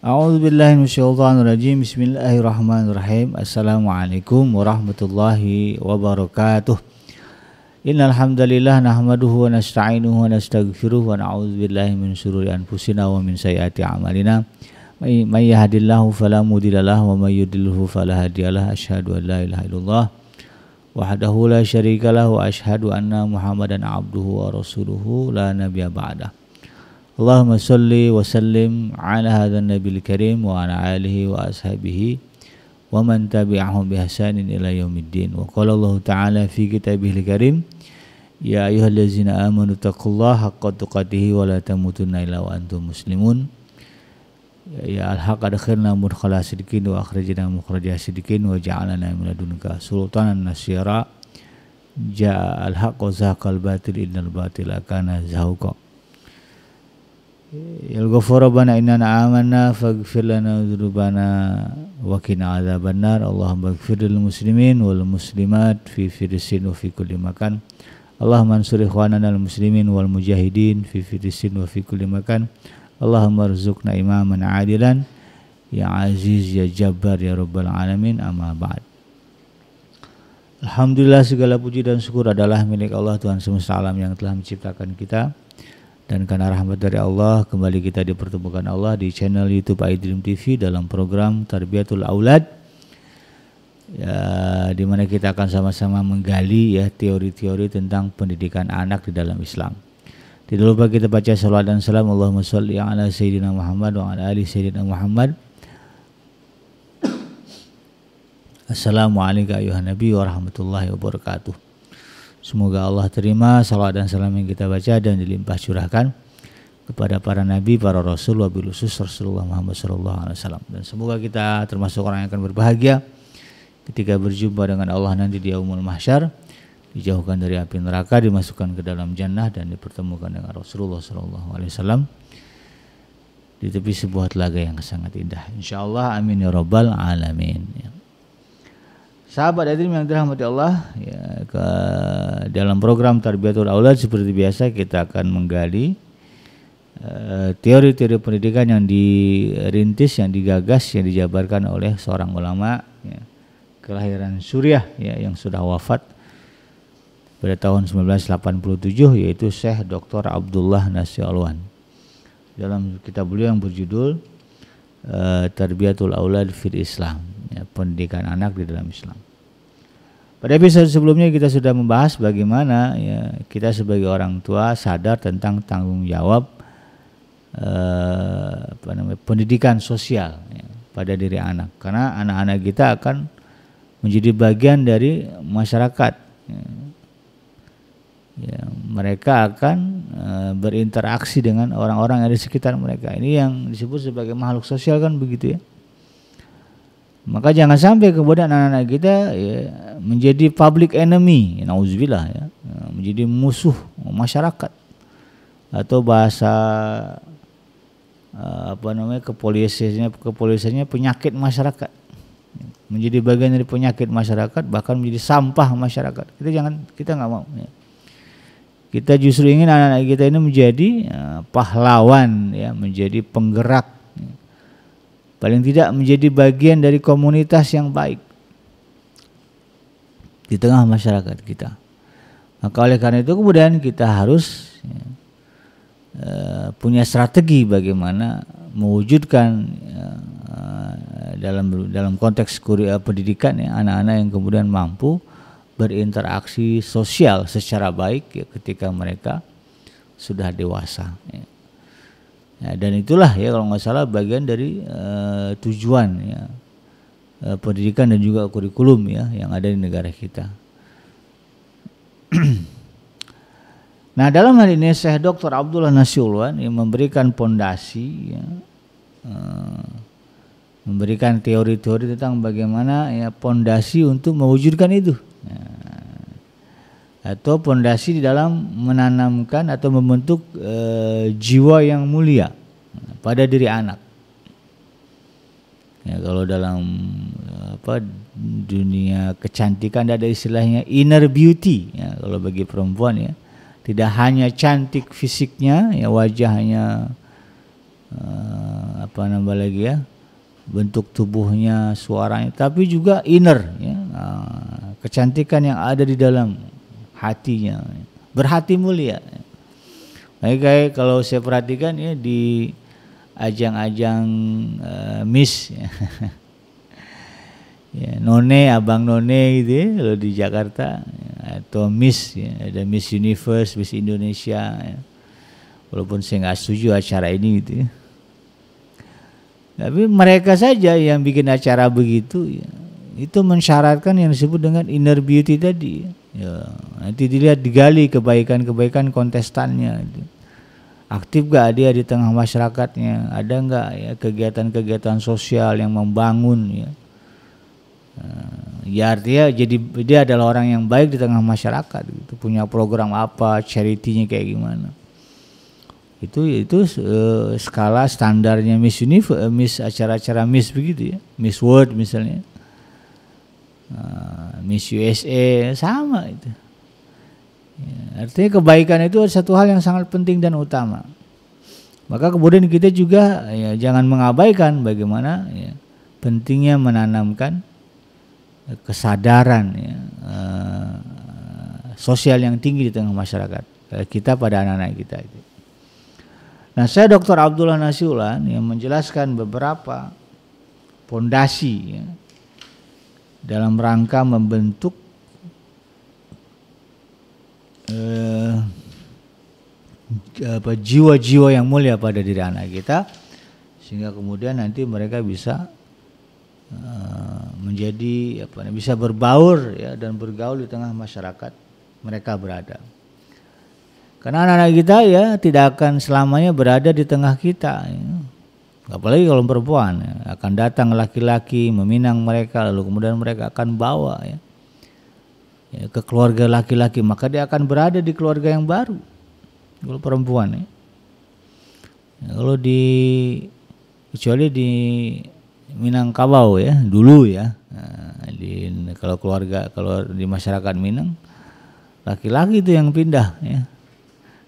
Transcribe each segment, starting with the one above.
A'udzubillahi minasyaitonirrajim. Bismillahirrahmanirrahim. Assalamualaikum warahmatullahi wabarakatuh. Innal hamdalillah nahmaduhu wa nasta'inuhu wa nastaghfiruh wa na'udzubillahi min syururi anfusina wa min sayyiati a'malina. May yahdihillahu fala mudhillalah wa may yudlilhu fala hadiyalah. Asyhadu an la ilaha illallah wahdahu la syarikalah wa asyhadu anna Muhammadan abduhu wa rasuluhu la nabiyya ba'dah. Allahumma salli wa sallim ala hadzal nabiyil karim wa ala alihi wa ashabihi wa man tabi'ahum bi ihsanin ila yaumiddin. Wa qala Allah ta'ala fi kitabihil karim, ya ayyuhallazina amanu taqullaha haqqa tuqatih wa la tamutunna illa wa antum muslimun. Ya al-haq adkhilna mudkhala sidqin wa akhrijna mukhraja sidqin wa ja'alna min ladunka sultanan nasyira. Ja'a al-haq wa zahaqal batil innal batila kana zahuqa. Ya Ghafur Rabbana innana amanna faghfir lana dzunubana wa qina adzabannar. Allahumma ighfir lil muslimin wal muslimat fi Filistin wa fi kulli makan. Allahumma ansur ikhwanana al muslimin wal mujahidin fi Filistin wa fi kulli makan. Allahumma rzuqna imaman adilan ya aziz ya jabbar ya rabbal alamin. Amma ba'd. Alhamdulillah, segala puji dan syukur adalah milik Allah, Tuhan semesta alam yang telah menciptakan kita. Dan karena rahmat dari Allah, kembali kita dipertemukan Allah di channel YouTube iDream TV dalam program Tarbiyatul Aulad, ya, di mana kita akan sama-sama menggali ya teori-teori tentang pendidikan anak di dalam Islam. Tidak lupa kita baca salawat dan salam Allahumma sholli ala sayyidina Muhammad wa ala ali sayyidina Muhammad. Assalamualaikum ayuhan nabi wa rahmatullahi wabarakatuh. Semoga Allah terima salawat dan salam yang kita baca dan dilimpah curahkan kepada para nabi, para rasul, wabil khusus Rasulullah Muhammad SAW. Dan semoga kita termasuk orang yang akan berbahagia ketika berjumpa dengan Allah nanti di yaumul mahsyar, dijauhkan dari api neraka, dimasukkan ke dalam jannah dan dipertemukan dengan Rasulullah SAW di tepi sebuah telaga yang sangat indah. Insyaallah, amin ya rabbal alamin. Sahabat hadirin yang dirahmati Allah, ya, dalam program Tarbiyatul Aulad seperti biasa kita akan menggali teori-teori pendidikan yang dirintis, yang digagas, yang dijabarkan oleh seorang ulama ya, kelahiran Suriah ya, yang sudah wafat pada tahun 1987, yaitu Syekh Dr. Abdullah Nasir Alwan. Dalam kitab beliau yang berjudul Tarbiyatul Aulad fil Islam, ya, pendidikan anak di dalam Islam. Pada episode sebelumnya kita sudah membahas bagaimana ya, kita sebagai orang tua sadar tentang tanggung jawab pendidikan sosial ya, pada diri anak, karena anak-anak kita akan menjadi bagian dari masyarakat ya. Ya, mereka akan berinteraksi dengan orang-orang yang ada di sekitar mereka. Ini yang disebut sebagai makhluk sosial kan begitu ya. Maka jangan sampai kemudian anak-anak kita ya, menjadi public enemy, nauzubillah ya, menjadi musuh masyarakat, atau bahasa kepolisiannya penyakit masyarakat, menjadi bagian dari penyakit masyarakat, bahkan menjadi sampah masyarakat. Kita nggak mau. Ya. Kita justru ingin anak-anak kita ini menjadi pahlawan, ya, menjadi penggerak. Paling tidak menjadi bagian dari komunitas yang baik di tengah masyarakat kita. Maka oleh karena itu kemudian kita harus ya, punya strategi bagaimana mewujudkan dalam konteks pendidikan ya, anak-anak yang kemudian mampu berinteraksi sosial secara baik ya, ketika mereka sudah dewasa. Ya. Ya, dan itulah ya kalau nggak salah bagian dari tujuan ya, pendidikan dan juga kurikulum ya yang ada di negara kita. Nah, dalam hal ini Syekh Dr. Abdullah Nasir Alwan yang memberikan pondasi ya, memberikan teori-teori tentang bagaimana ya pondasi untuk mewujudkan itu. Ya, atau pondasi di dalam menanamkan atau membentuk jiwa yang mulia pada diri anak. Ya, kalau dalam dunia kecantikan ada istilahnya inner beauty. Ya, kalau bagi perempuan ya, tidak hanya cantik fisiknya, ya wajahnya bentuk tubuhnya, suaranya, tapi juga inner ya, kecantikan yang ada di dalam hatinya, berhati mulia. Kayak kalau saya perhatikan ya di ajang-ajang Miss ya. Ya, none, abang none gitu ya, kalau di Jakarta ya, atau Miss ya, ada Miss Universe, Miss Indonesia ya. Walaupun saya nggak setuju acara ini gitu ya. Tapi mereka saja yang bikin acara begitu ya, itu mensyaratkan yang disebut dengan inner beauty tadi ya. Nanti dilihat, digali kebaikan-kebaikan kontestannya itu. Aktif gak dia di tengah masyarakatnya, ada nggak ya kegiatan-kegiatan sosial yang membangun ya. Ya artinya jadi dia adalah orang yang baik di tengah masyarakat gitu. Punya program apa, charity-nya kayak gimana. Itu skala standarnya Miss Universe, Miss, acara-acara Miss begitu ya. Miss World misalnya, Miss USA sama itu ya, artinya kebaikan itu satu hal yang sangat penting dan utama. Maka kemudian kita juga ya jangan mengabaikan bagaimana ya pentingnya menanamkan kesadaran ya, sosial yang tinggi di tengah masyarakat kita pada anak-anak kita itu. Nah, saya Dr. Abdullah Nasiulan yang menjelaskan beberapa pondasi ya, dalam rangka membentuk jiwa-jiwa yang mulia pada diri anak kita, sehingga kemudian nanti mereka bisa menjadi bisa berbaur ya dan bergaul di tengah masyarakat mereka berada. Karena anak-anak kita ya tidak akan selamanya berada di tengah kita ya. Apalagi kalau perempuan ya, akan datang laki-laki meminang mereka, lalu kemudian mereka akan bawa ya ke keluarga laki-laki, maka dia akan berada di keluarga yang baru. Kalau perempuan ya, kalau kecuali di Minangkabau ya dulu ya, kalau di masyarakat Minang, laki-laki itu yang pindah ya,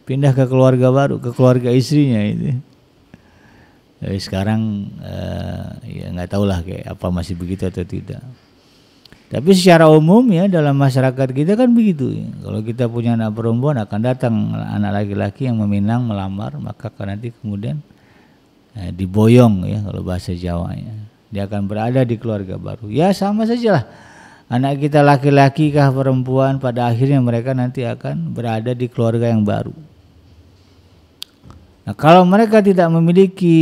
pindah ke keluarga baru, ke keluarga istrinya itu. Jadi sekarang ya nggak tahulah kayak apa masih begitu atau tidak. Tapi secara umum ya dalam masyarakat kita kan begitu ya. Kalau kita punya anak perempuan akan datang anak laki-laki yang meminang, melamar, maka nanti kemudian diboyong ya kalau bahasa Jawanya. Dia akan berada di keluarga baru. Ya sama sajalah. Anak kita laki-laki kah perempuan, pada akhirnya mereka nanti akan berada di keluarga yang baru. Nah, kalau mereka tidak memiliki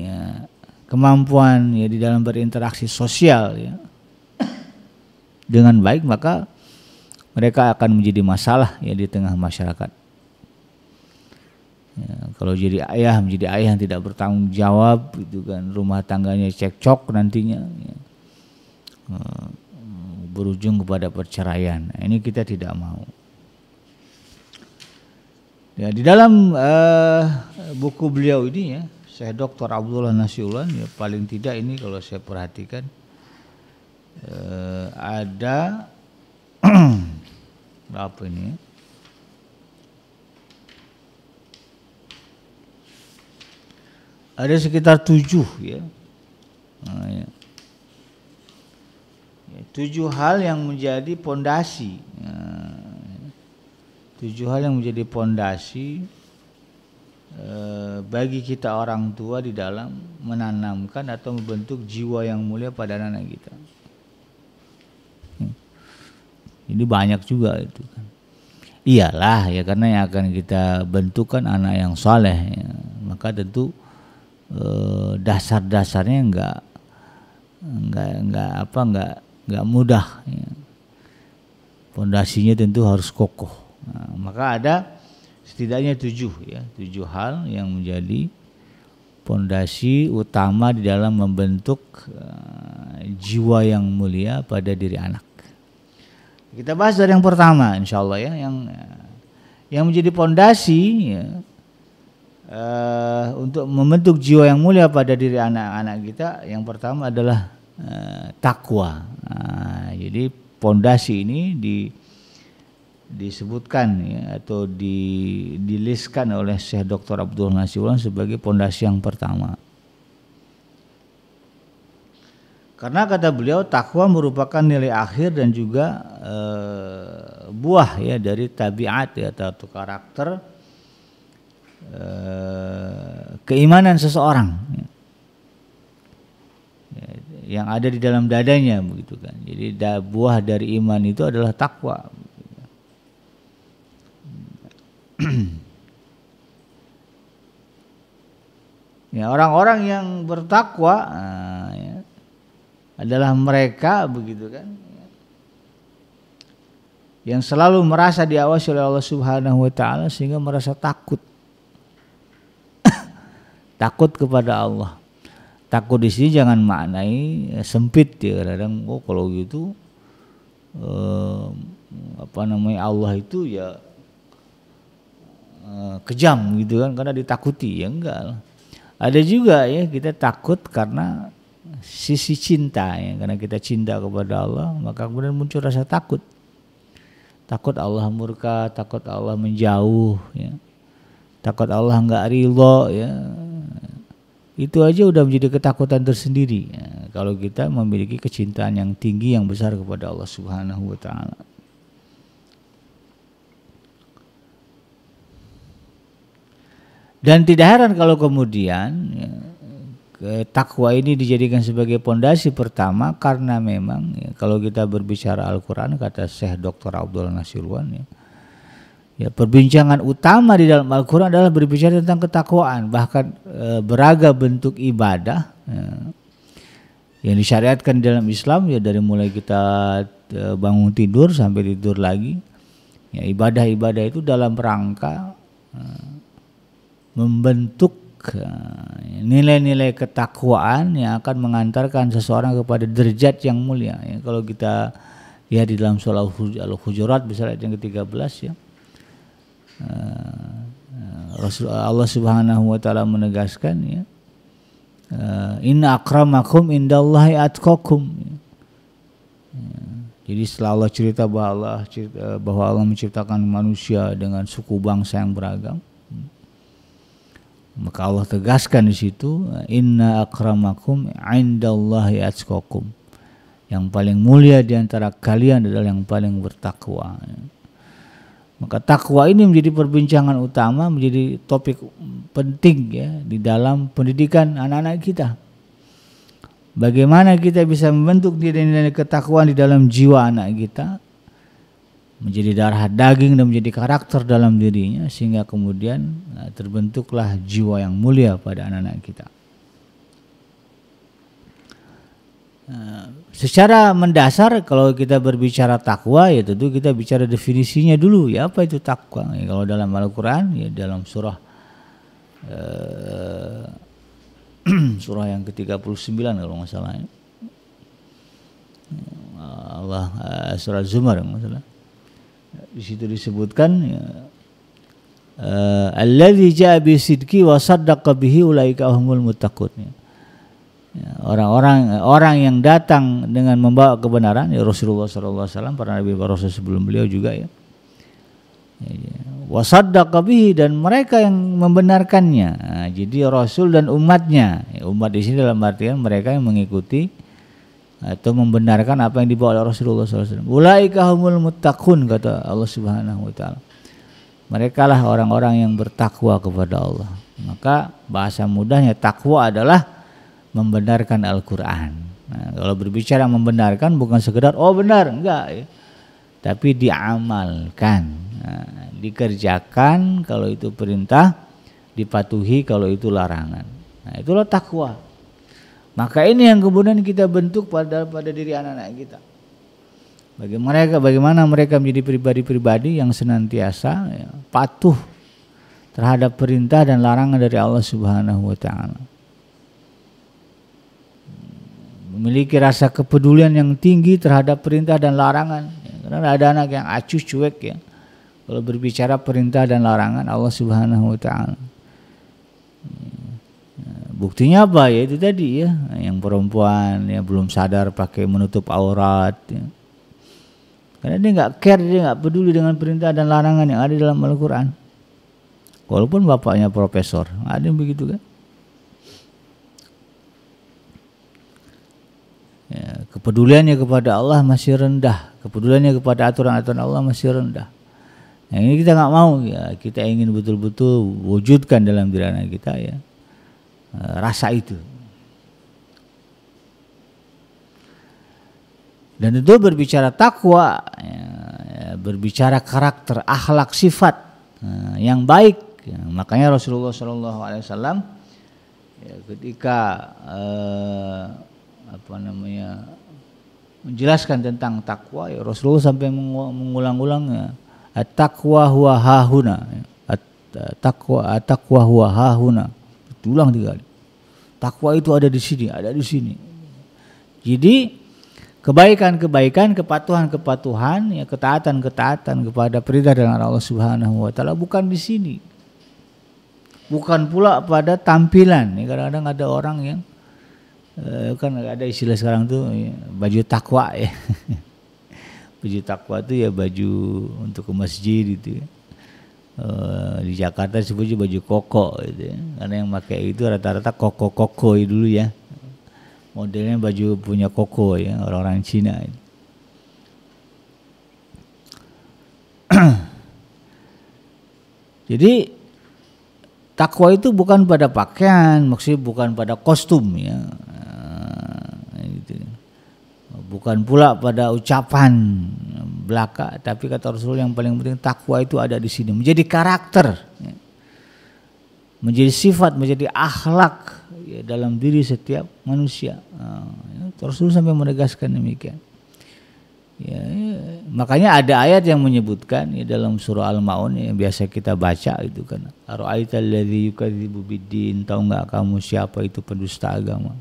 ya, kemampuan ya di dalam berinteraksi sosial ya dengan baik, maka mereka akan menjadi masalah ya di tengah masyarakat. Ya, kalau jadi ayah, menjadi ayah yang tidak bertanggung jawab, itu kan rumah tangganya cekcok nantinya, ya, berujung kepada perceraian. Nah, ini kita tidak mau. Ya, di dalam buku beliau ini ya, Syekh Dr. Abdullah Nasiulan ya, paling tidak ini kalau saya perhatikan ada berapa ini? Ada sekitar 7 ya. Nah, ya. 7 hal yang menjadi pondasi. 7 hal yang menjadi pondasi bagi kita orang tua di dalam menanamkan atau membentuk jiwa yang mulia pada anak kita. Ini banyak juga itu kan. Iyalah ya, karena yang akan kita bentukkan anak yang saleh ya, maka tentu dasar-dasarnya enggak mudah ya. Pondasinya tentu harus kokoh. Nah, maka ada setidaknya 7 ya, 7 hal yang menjadi pondasi utama di dalam membentuk jiwa yang mulia pada diri anak. Kita bahas dari yang pertama insyaallah ya, yang menjadi pondasi ya, untuk membentuk jiwa yang mulia pada diri anak-anak kita. Yang pertama adalah takwa. Jadi pondasi ini disebutkan ya, atau diliskan oleh Syekh Dr. Abdullah Nasiulan sebagai pondasi yang pertama. Karena kata beliau takwa merupakan nilai akhir dan juga buah ya dari tabiat ya atau karakter keimanan seseorang yang ada di dalam dadanya begitu kan. Jadi buah dari iman itu adalah takwa. Ya, orang-orang yang bertakwa ya, adalah mereka begitu kan, yang selalu merasa diawasi oleh Allah Subhanahu wa taala sehingga merasa takut. Takut kepada Allah. Takut di sini jangan maknai sempit ya, kadang kalau gitu Allah itu ya kejam gitu kan karena ditakuti, ya enggak lah. Ada juga ya kita takut karena sisi cinta ya, karena kita cinta kepada Allah maka kemudian muncul rasa takut. Takut Allah murka, takut Allah menjauh ya. Takut Allah enggak ridho ya. Itu aja udah menjadi ketakutan tersendiri ya, kalau kita memiliki kecintaan yang tinggi yang besar kepada Allah Subhanahu wa taala. Dan tidak heran kalau kemudian ya, takwa ini dijadikan sebagai pondasi pertama karena memang ya, kalau kita berbicara Al-Quran kata Syekh Dr. Abdul Nasirwan ya, perbincangan utama di dalam Al-Quran adalah berbicara tentang ketakwaan, bahkan beragam bentuk ibadah ya, yang disyariatkan dalam Islam ya, dari mulai kita bangun tidur sampai tidur lagi ya, ibadah-ibadah itu dalam rangka membentuk nilai-nilai ketakwaan yang akan mengantarkan seseorang kepada derajat yang mulia ya. Kalau kita lihat di dalam surah Al-Hujurat misalnya yang ke-13 ya, Allah Subhanahu wa taala menegaskan ya, inna akramakum indallahi atqakum ya. Jadi setelah Allah cerita bahwa Allah menciptakan manusia dengan suku bangsa yang beragam, maka Allah tegaskan di situ inna akramakum indallahi atqakum, yang paling mulia di antara kalian adalah yang paling bertakwa. Maka takwa ini menjadi perbincangan utama, menjadi topik penting ya di dalam pendidikan anak-anak kita. Bagaimana kita bisa membentuk nilai-nilai ketakwaan di dalam jiwa anak kita menjadi darah daging dan menjadi karakter dalam dirinya sehingga kemudian terbentuklah jiwa yang mulia pada anak-anak kita. Secara mendasar kalau kita berbicara takwa ya tentu kita bicara definisinya dulu ya, apa itu takwa ya, kalau dalam Al-Quran ya dalam surah surah yang ke-39 kalau nggak salah ya. Allah surah Zumar nggak salah, di situ disebutkan ya, alladzi jaa bisidqi wa saddaqa bihi ulaika humul muttaqun ya. Orang yang datang dengan membawa kebenaran ya, Rasulullah SAW, para nabi para rasul sebelum beliau juga ya. Wa saddaqa bihi, dan mereka yang membenarkannya. Nah, jadi Rasul dan umatnya. Umat di sini dalam artian mereka yang mengikuti atau membenarkan apa yang dibawa oleh Rasulullah SAW. Ulaika humul muttaqun, kata Allah Subhanahu wa taala. Mereka lah orang-orang yang bertakwa kepada Allah. Maka bahasa mudahnya takwa adalah membenarkan Al-Quran. Nah, kalau berbicara membenarkan bukan sekedar oh benar, enggak ya, tapi diamalkan, dikerjakan kalau itu perintah, dipatuhi kalau itu larangan. Nah, itulah takwa. Maka ini yang kemudian kita bentuk pada diri anak-anak kita. Bagaimana mereka menjadi pribadi-pribadi yang senantiasa ya, patuh terhadap perintah dan larangan dari Allah Subhanahu wa taala. Memiliki rasa kepedulian yang tinggi terhadap perintah dan larangan. Karena ada anak yang acuh cuek ya, kalau berbicara perintah dan larangan Allah Subhanahu wa taala. Buktinya apa ya, itu tadi ya, yang perempuan yang belum sadar pakai menutup aurat ya. Karena dia nggak care, dia nggak peduli dengan perintah dan larangan yang ada dalam Al-Quran. Walaupun bapaknya profesor, ada yang begitu kan. Ya, kepeduliannya kepada Allah masih rendah, kepeduliannya kepada aturan-aturan Allah masih rendah. Nah, ini kita nggak mau ya, kita ingin betul-betul wujudkan dalam diri anak kita ya rasa itu. Dan tentu berbicara takwa, ya, berbicara karakter, akhlak, sifat yang baik. Ya, makanya Rasulullah SAW ya, ketika menjelaskan tentang takwa, ya, Rasulullah sampai mengulang-ulangnya. At-taqwa huwa hahuna. At-taqwa huwa hahuna. Ulang 3 kali. Takwa itu ada di sini, ada di sini. Jadi kebaikan-kebaikan, kepatuhan-kepatuhan, ya, ketaatan-ketaatan kepada perintah dan larangan Allah Subhanahu wa taala bukan di sini. Bukan pula pada tampilan. Ya, kadang-kadang ada orang yang kan ada istilah sekarang tuh ya, baju takwa ya. Baju takwa itu ya baju untuk ke masjid gitu ya. Di Jakarta disebutnya baju koko gitu ya. Karena yang pakai itu rata-rata koko-koko dulu ya. Modelnya baju punya koko ya, orang-orang Cina. Jadi takwa itu bukan pada pakaian, maksudnya bukan pada kostum ya. Gitu. Bukan pula pada ucapan belaka, tapi kata Rasul yang paling penting takwa itu ada di sini, menjadi karakter, ya. Menjadi sifat, menjadi akhlak ya, dalam diri setiap manusia. Rasul sampai menegaskan demikian. Ya, makanya ada ayat yang menyebutkan ya, dalam surah Al-Maun yang biasa kita baca itu kan. Ara'aital ladzi yukadzibu biddin, tahu enggak kamu siapa itu pendusta agama?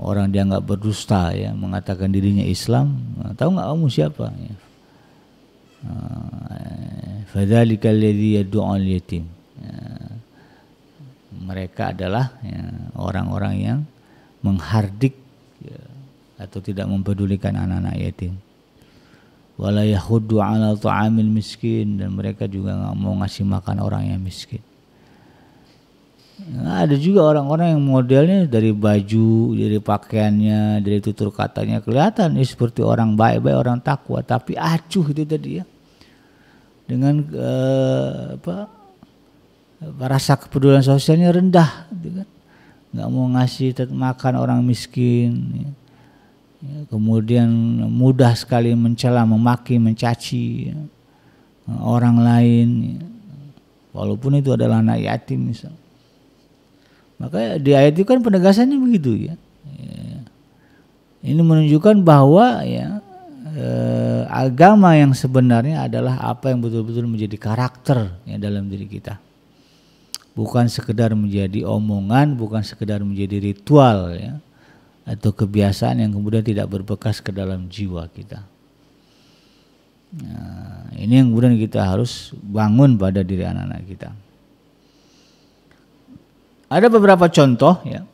Orang dia enggak berdusta ya, mengatakan dirinya Islam, tahu enggak kamu siapa? Ya. Fadzalikal ladzi yad'ul yatim. Mereka adalah ya, orang-orang yang menghardik ya, atau tidak mempedulikan anak-anak yatim. Wala yahuddu 'ala ta'amil miskin, dan mereka juga enggak mau ngasih makan orang yang miskin. Nah, ada juga orang-orang yang modelnya dari baju, dari pakaiannya, dari tutur katanya kelihatan ya, seperti orang baik-baik, orang takwa, tapi acuh itu tadi ya. Dengan rasa kepedulian sosialnya rendah gitu kan. Enggak mau ngasih makan orang miskin ya. Ya, kemudian mudah sekali mencela, memaki, mencaci ya, orang lain ya. Walaupun itu adalah anak yatim misalnya. Maka di ayat itu kan penegasannya begitu ya. Ini menunjukkan bahwa ya agama yang sebenarnya adalah apa yang betul-betul menjadi karakter ya dalam diri kita. Bukan sekedar menjadi omongan, bukan sekedar menjadi ritual ya, atau kebiasaan yang kemudian tidak berbekas ke dalam jiwa kita. Nah, ini yang kemudian kita harus bangun pada diri anak-anak kita. Ada beberapa contoh ya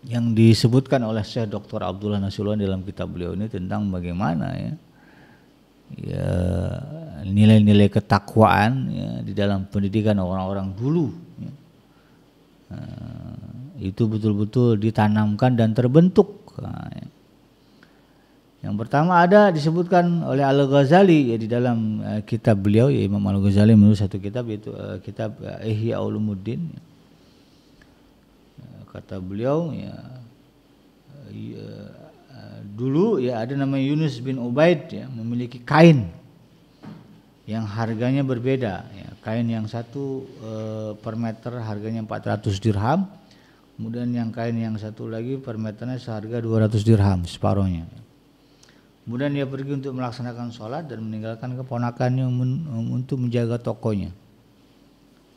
yang disebutkan oleh Syekh Dr. Abdullah Nasution dalam kitab beliau ini tentang bagaimana ya, nilai-nilai ketakwaan ya, di dalam pendidikan orang-orang dulu ya. Itu betul-betul ditanamkan dan terbentuk. Nah, ya. Yang pertama ada disebutkan oleh Al-Ghazali ya, di dalam kitab beliau ya, Imam Al-Ghazali menulis satu kitab yaitu kitab Ihya Ulumuddin ya. Kata beliau ya, dulu ya ada namanya Yunus bin Ubaid ya, memiliki kain yang harganya berbeda ya. Kain yang satu per meter harganya 400 dirham, kemudian yang kain yang satu lagi per meternya seharga 200 dirham, separuhnya. Kemudian dia pergi untuk melaksanakan sholat dan meninggalkan keponakannya untuk menjaga tokonya.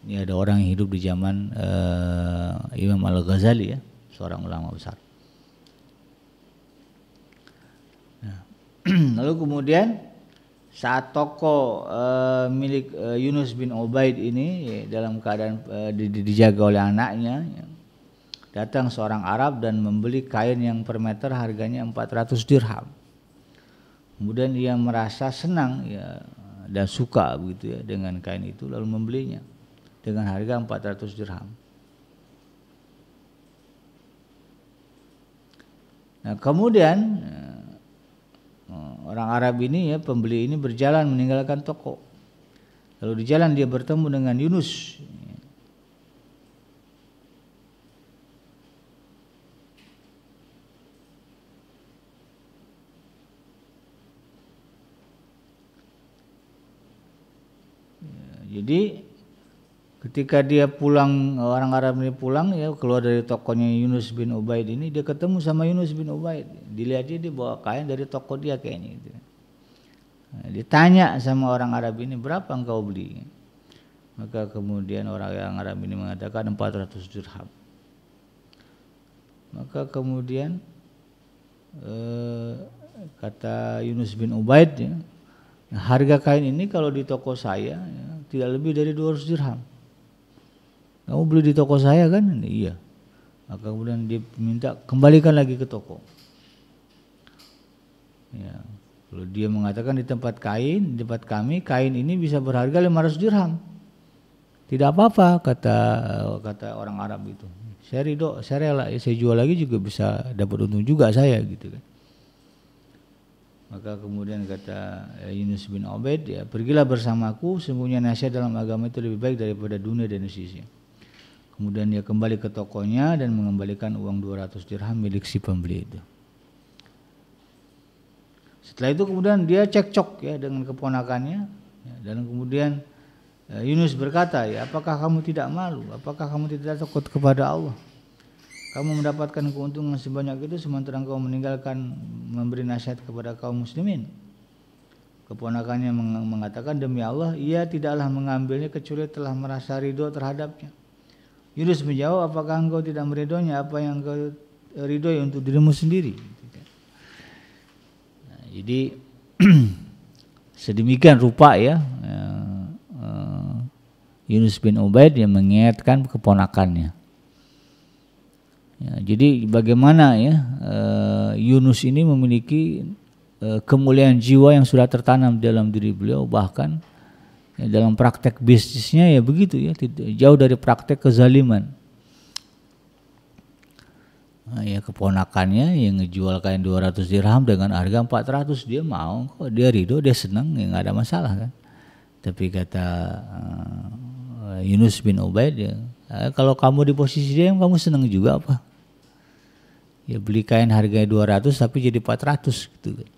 Ini ada orang yang hidup di zaman Imam Al-Ghazali ya, seorang ulama besar. Nah, lalu kemudian saat toko milik Yunus bin Ubaid ini ya, dalam keadaan dijaga oleh anaknya ya, datang seorang Arab dan membeli kain yang per meter harganya 400 dirham. Kemudian dia merasa senang ya, dan suka begitu ya dengan kain itu, lalu membelinya dengan harga 400 dirham. Nah, kemudian orang Arab ini ya, pembeli ini berjalan meninggalkan toko. Lalu di jalan dia bertemu dengan Yunus. Jadi ketika dia pulang, orang Arab ini pulang ya, keluar dari tokonya Yunus bin Ubaid ini, dia ketemu sama Yunus bin Ubaid. Dilihat dia bawa kain dari toko dia kayaknya gitu. Nah, ditanya sama orang Arab ini, berapa engkau beli? Maka kemudian orang yang Arab ini mengatakan 400 dirham. Maka kemudian kata Yunus bin Ubaid ya, harga kain ini kalau di toko saya ya, tidak lebih dari 200 dirham. Kamu beli di toko saya kan? Iya. Maka kemudian dia minta kembalikan lagi ke toko. Ya. Lalu dia mengatakan di tempat kami kain ini bisa berharga 500 dirham. Tidak apa-apa kata orang Arab itu. Saya ridho, saya rela, saya jual lagi juga bisa dapat untung juga saya gitu kan. Maka kemudian kata Yunus bin Ubaid, ya, pergilah bersamaku, sesungguhnya nasihat dalam agama itu lebih baik daripada dunia dan isinya. Kemudian dia kembali ke tokonya dan mengembalikan uang 200 dirham milik si pembeli itu. Setelah itu kemudian dia cekcok ya dengan keponakannya ya, dan kemudian Yunus berkata, ya, apakah kamu tidak malu? Apakah kamu tidak takut kepada Allah? Kamu mendapatkan keuntungan sebanyak itu sementara engkau meninggalkan memberi nasihat kepada kaum muslimin. Keponakannya mengatakan, demi Allah, ia tidaklah mengambilnya kecuali telah merasa ridho terhadapnya. Yunus menjawab, apakah engkau tidak meridhonya apa yang engkau ridhoi untuk dirimu sendiri? Nah, jadi sedemikian rupa ya Yunus bin Ubaid yang mengingatkan keponakannya. Ya, jadi bagaimana ya Yunus ini memiliki kemuliaan jiwa yang sudah tertanam dalam diri beliau, bahkan ya, dalam praktek bisnisnya ya begitu ya, jauh dari praktek kezaliman. Nah, ya keponakannya yang ngejual kain 200 dirham dengan harga 400 dia mau kok, dia ridho, dia senang, ya nggak ada masalah kan. Tapi kata Yunus bin Ubaid ya, kalau kamu di posisi dia kamu senang juga apa? Ya beli kain harganya 200 tapi jadi 400 gitu kan.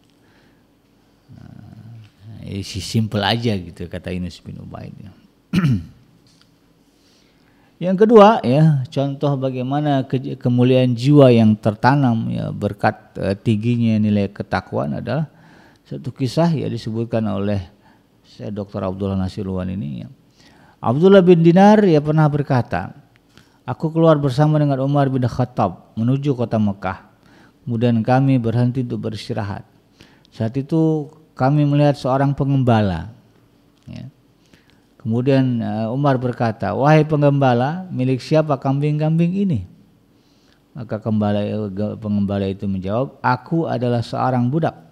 Nah, simple aja gitu kata Yunus bin Ubaid ya. Yang kedua ya, contoh bagaimana kemuliaan jiwa yang tertanam ya berkat tingginya nilai ketakwaan adalah satu kisah ya disebutkan oleh saya Dr. Abdullah Nasirwan ini ya. Abdullah bin Dinar ya pernah berkata, aku keluar bersama dengan Umar bin Khattab menuju kota Mekah. Kemudian kami berhenti untuk beristirahat. Saat itu kami melihat seorang pengembala. Ya. Kemudian Umar berkata, wahai pengembala, milik siapa kambing-kambing ini? Maka pengembala itu menjawab, aku adalah seorang budak.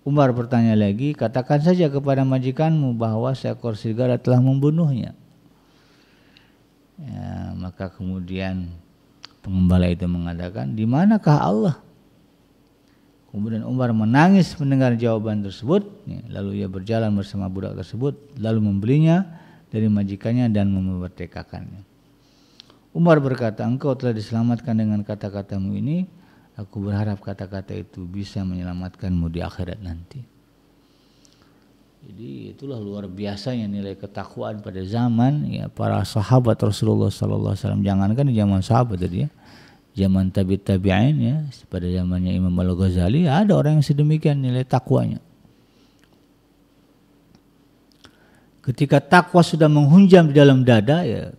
Umar bertanya lagi, katakan saja kepada majikanmu bahwa seekor serigala telah membunuhnya. Ya, maka kemudian pengembala itu mengatakan, di manakah Allah? Kemudian Umar menangis mendengar jawaban tersebut, ya, lalu ia berjalan bersama budak tersebut, lalu membelinya dari majikannya dan memerdekakannya. Umar berkata, engkau telah diselamatkan dengan kata-katamu ini. Aku berharap kata-kata itu bisa menyelamatkanmu di akhirat nanti. Jadi itulah luar biasanya nilai ketakwaan pada zaman ya para sahabat Rasulullah sallallahu alaihi wasallam. Jangankan di zaman sahabat tadi ya, zaman tabi'in ya, pada zamannya Imam Al-Ghazali ada orang yang sedemikian nilai takwanya. Ketika takwa sudah menghunjam di dalam dada ya,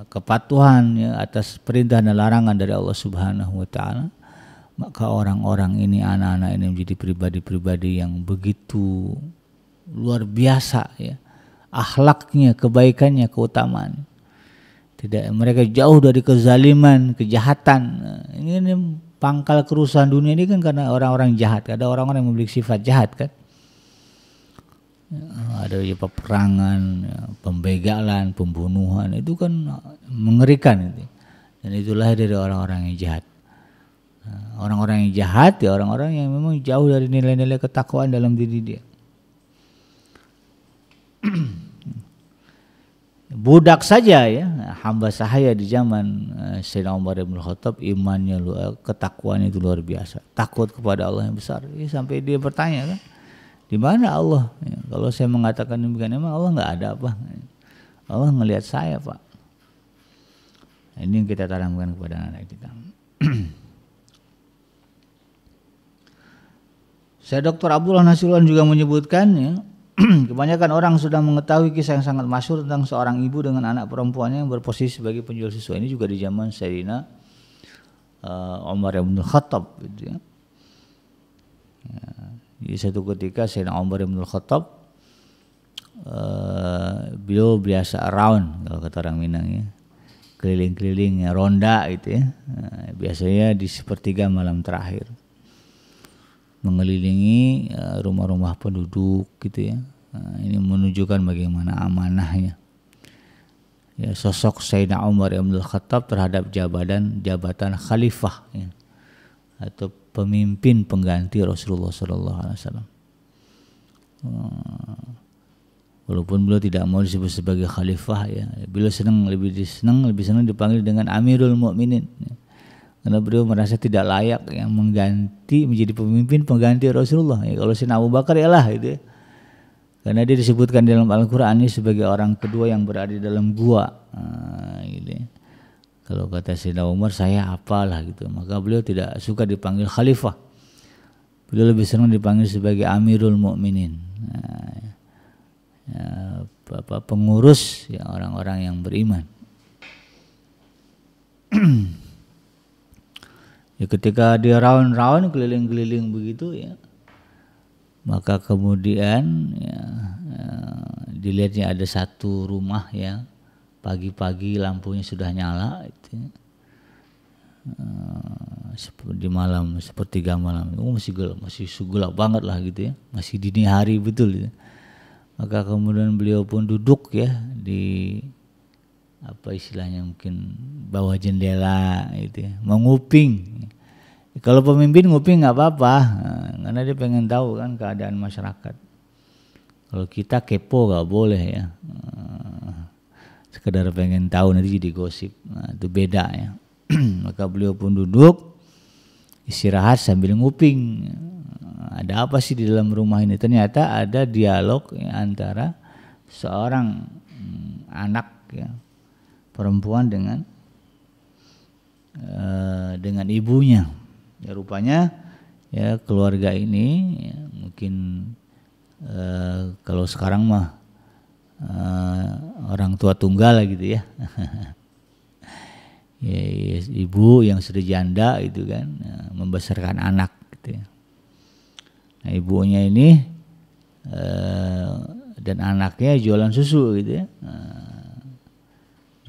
kepatuhan ya atas perintah dan larangan dari Allah Subhanahu wa taala, maka orang-orang ini, anak-anak ini menjadi pribadi-pribadi yang begitu luar biasa ya, akhlaknya, kebaikannya, keutamaan. Tidak, mereka jauh dari kezaliman, kejahatan. Ini pangkal kerusakan dunia ini kan karena orang-orang jahat. Ada orang-orang yang memiliki sifat jahat kan. Ada ya, peperangan, ya, pembegalan, pembunuhan, itu kan mengerikan itu. Dan itulah dari orang-orang yang jahat. Orang-orang yang jahat ya orang-orang yang memang jauh dari nilai-nilai ketakwaan dalam diri dia. Budak saja ya, hamba sahaya di zaman Sayyidina Umar bin Khattab, imannya ketakwaannya itu luar biasa, takut kepada Allah yang besar. Ya, sampai dia bertanya kan, di mana Allah? Ya, kalau saya mengatakan demikian, emang Allah nggak ada apa? Allah ngelihat saya, Pak. Ini yang kita tanamkan kepada anak kita. Saya Dr. Abdullah Nasirullah juga menyebutkan ya, kebanyakan orang sudah mengetahui kisah yang sangat masyhur tentang seorang ibu dengan anak perempuannya yang berposisi sebagai penjual susu. Ini juga di zaman Sayyidina Umar bin Khattab gitu ya. Jadi satu ketika Sayyidina Umar bin Khattab beliau biasa around kalau kata orang Minang ya, keliling-keliling ya, ronda gitu ya. Biasanya di sepertiga malam terakhir mengelilingi rumah-rumah penduduk gitu ya. Ini menunjukkan bagaimana amanahnya ya sosok Sayyidina Umar bin Khattab terhadap jabatan khalifah ya, atau pemimpin pengganti Rasulullah SAW. Walaupun beliau tidak mau disebut sebagai khalifah ya, beliau lebih senang dipanggil dengan Amirul Mukminin ya. Karena beliau merasa tidak layak yang menjadi pemimpin pengganti Rasulullah. Ya, kalau Sayyidina Abu Bakar ialah itu ya. Karena dia disebutkan dalam Al-Quran ini sebagai orang kedua yang berada di dalam gua. Gitu ya. Kalau kata Sayyidina Umar, saya apalah gitu. Maka beliau tidak suka dipanggil khalifah. Beliau lebih senang dipanggil sebagai Amirul Mukminin. Pengurus ya, orang-orang yang beriman. Ya, ketika dia round keliling-keliling begitu ya, maka kemudian ya, dilihatnya ada satu rumah ya, pagi-pagi lampunya sudah nyala itu ya. Di malam sepertiga malam masih gelap banget lah gitu ya, masih dini hari betul gitu. Maka kemudian beliau pun duduk ya di apa istilahnya mungkin bawah jendela itu ya, menguping. Kalau pemimpin nguping nggak apa-apa, karena dia pengen tahu kan keadaan masyarakat. Kalau kita kepo nggak boleh ya, sekedar pengen tahu nanti jadi gosip, itu beda ya. Maka beliau pun duduk istirahat sambil nguping. Ada apa sih di dalam rumah ini? Ternyata ada dialog ya, antara seorang anak ya, perempuan dengan ibunya. Ya, rupanya ya keluarga ini ya, mungkin kalau sekarang mah orang tua tunggal gitu ya. Ya, ibu yang sudah janda itu kan ya, membesarkan anak gitu ya. Nah, ibunya ini dan anaknya jualan susu gitu ya.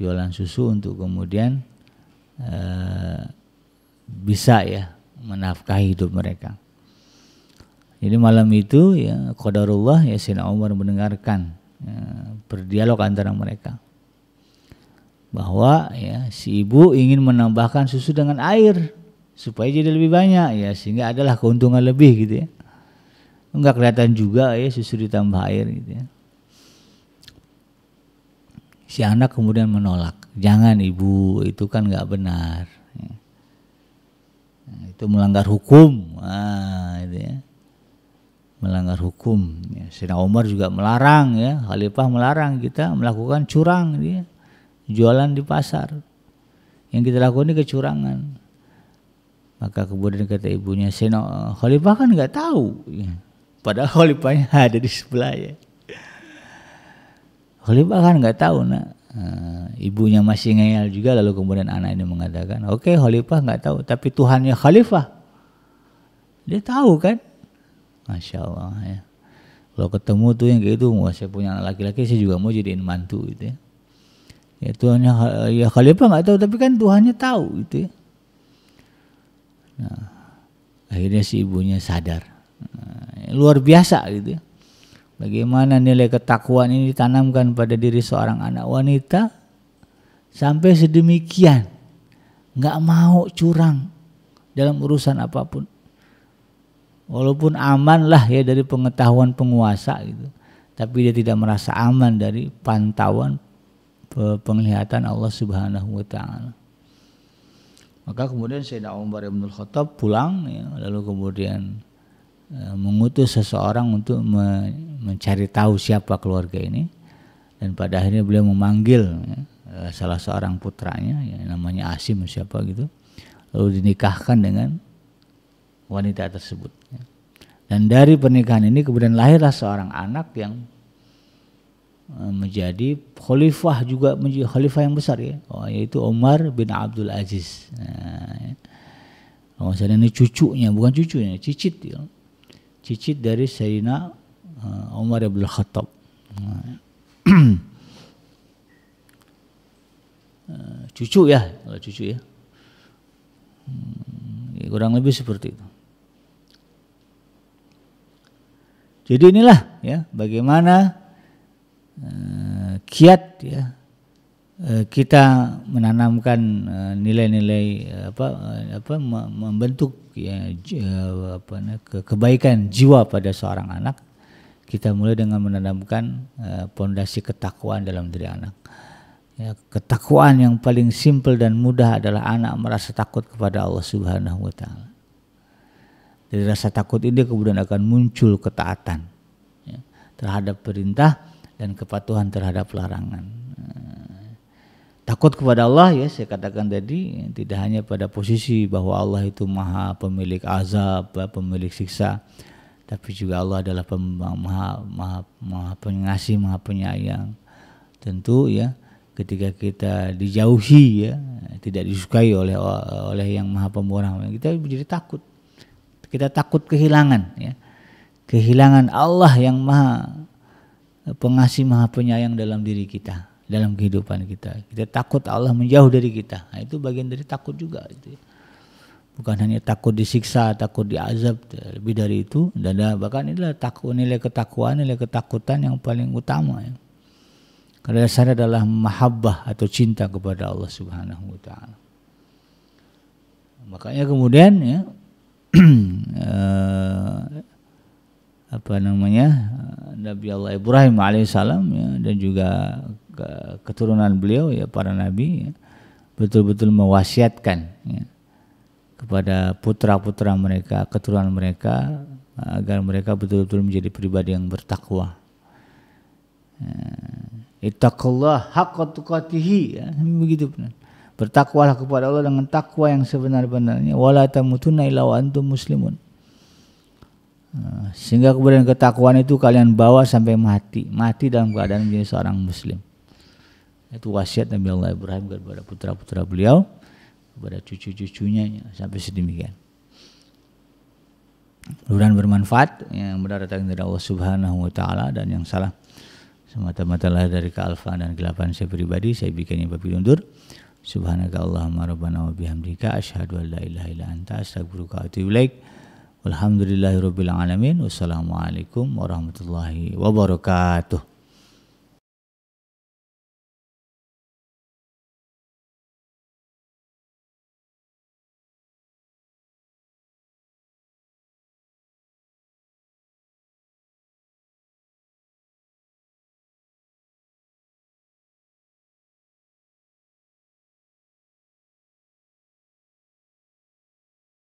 Jualan susu untuk kemudian bisa ya menafkahi hidup mereka. Jadi malam itu ya qadarullah ya Sayyidina Umar mendengarkan ya, berdialog antara mereka bahwa ya si ibu ingin menambahkan susu dengan air supaya jadi lebih banyak ya, sehingga adalah keuntungan lebih gitu ya. Enggak kelihatan juga ya susu ditambah air gitu ya. Si anak kemudian menolak, jangan ibu, itu kan nggak benar. Nah, itu melanggar hukum, itu ya. Melanggar hukum. Ya, Sayyidina Umar juga melarang ya, Khalifah melarang kita melakukan curang dia, jualan di pasar. Yang kita lakukan ini kecurangan. Maka kemudian kata ibunya, Khalifah kan nggak tahu, ya. Padahal Khalifahnya ada di sebelah ya. Khalifah kan nggak tahu nak. Ibunya masih ngeyel juga, lalu kemudian anak ini mengatakan, oke, Khalifah nggak tahu, tapi Tuhannya Khalifah dia tahu kan. Masya Allah ya. Kalau ketemu tuh yang kayak itu, saya punya anak laki-laki, saya juga mau jadiin mantu gitu ya. Ya Tuhannya ya Khalifah nggak tahu, tapi kan Tuhannya tahu gitu ya. Nah, akhirnya si ibunya sadar. Luar biasa gitu ya. Bagaimana nilai ketakwaan ini ditanamkan pada diri seorang anak wanita sampai sedemikian, nggak mau curang, dalam urusan apapun. Walaupun aman lah ya dari pengetahuan penguasa gitu, tapi dia tidak merasa aman dari pantauan penglihatan Allah Subhanahu wa taala. Maka kemudian Sayyidina Umar bin Khattab pulang ya, lalu kemudian mengutus seseorang untuk mencari tahu siapa keluarga ini, dan pada akhirnya beliau memanggil ya, salah seorang putranya ya, namanya Asim siapa gitu, lalu dinikahkan dengan wanita tersebut ya. Dan dari pernikahan ini kemudian lahirlah seorang anak yang menjadi khalifah, juga menjadi khalifah yang besar ya, yaitu Umar bin Abdul Aziz. Maksudnya ini cucunya, bukan cucunya, cicit ya. Cicit dari Sayyidina Umar bin Khattab. Cucu ya, kalau cucu ya. Kurang lebih seperti itu. Jadi inilah ya bagaimana kiat ya kita menanamkan nilai-nilai membentuk ya kebaikan jiwa pada seorang anak. Kita mulai dengan menanamkan pondasi ketakwaan dalam diri anak. Ya, ketakwaan yang paling simpel dan mudah adalah anak merasa takut kepada Allah Subhanahu wa taala. Dari rasa takut ini kemudian akan muncul ketaatan ya, terhadap perintah dan kepatuhan terhadap larangan. Takut kepada Allah ya, saya katakan tadi tidak hanya pada posisi bahwa Allah itu maha pemilik azab, pemilik siksa, tapi juga Allah adalah maha pengasih, maha penyayang. Tentu ya ketika kita dijauhi ya, tidak disukai oleh yang maha pemurah, kita menjadi takut. Kita takut kehilangan ya. Kehilangan Allah yang maha pengasih, maha penyayang dalam diri kita, dalam kehidupan kita. Kita takut Allah menjauh dari kita. Nah, itu bagian dari takut juga itu. Bukan hanya takut disiksa, takut diazab, lebih dari itu. Dan bahkan inilah takut, nilai ketakwaan, nilai ketakutan yang paling utama ya. Karena dasarnya adalah mahabbah atau cinta kepada Allah Subhanahu wa taala. Makanya kemudian ya Nabi Allah Ibrahim alaihissalam ya, dan juga keturunan beliau ya, para nabi ya, betul-betul mewasiatkan ya, kepada putra-putra mereka, keturunan mereka, agar mereka betul-betul menjadi pribadi yang bertakwa. Ittaqullah haqqa tuqatihi ya, begitu benar. Bertakwalah kepada Allah dengan takwa yang sebenar-benarnya. Wala tamutunna illa wa antum muslimun. Sehingga kemudian ketakwaan itu kalian bawa sampai mati dalam keadaan menjadi seorang muslim. Itu wasiat Nabi Allah Ibrahim kepada putra-putra beliau, kepada cucu-cucunya sampai sedemikian. Mudah-mudahan bermanfaat, yang benar datang dari Allah Subhanahu wa taala, dan yang salah semata-mata dari kealfaan dan kegelapan saya pribadi. Saya bikinnya babi undur. Subhanaka Allahumma rabbana wa bihamdika asyhadu an la ilaha illa anta astaghfiruka wa atubu ilaik. Walhamdulillahirabbil alamin. Wassalamualaikum warahmatullahi wabarakatuh.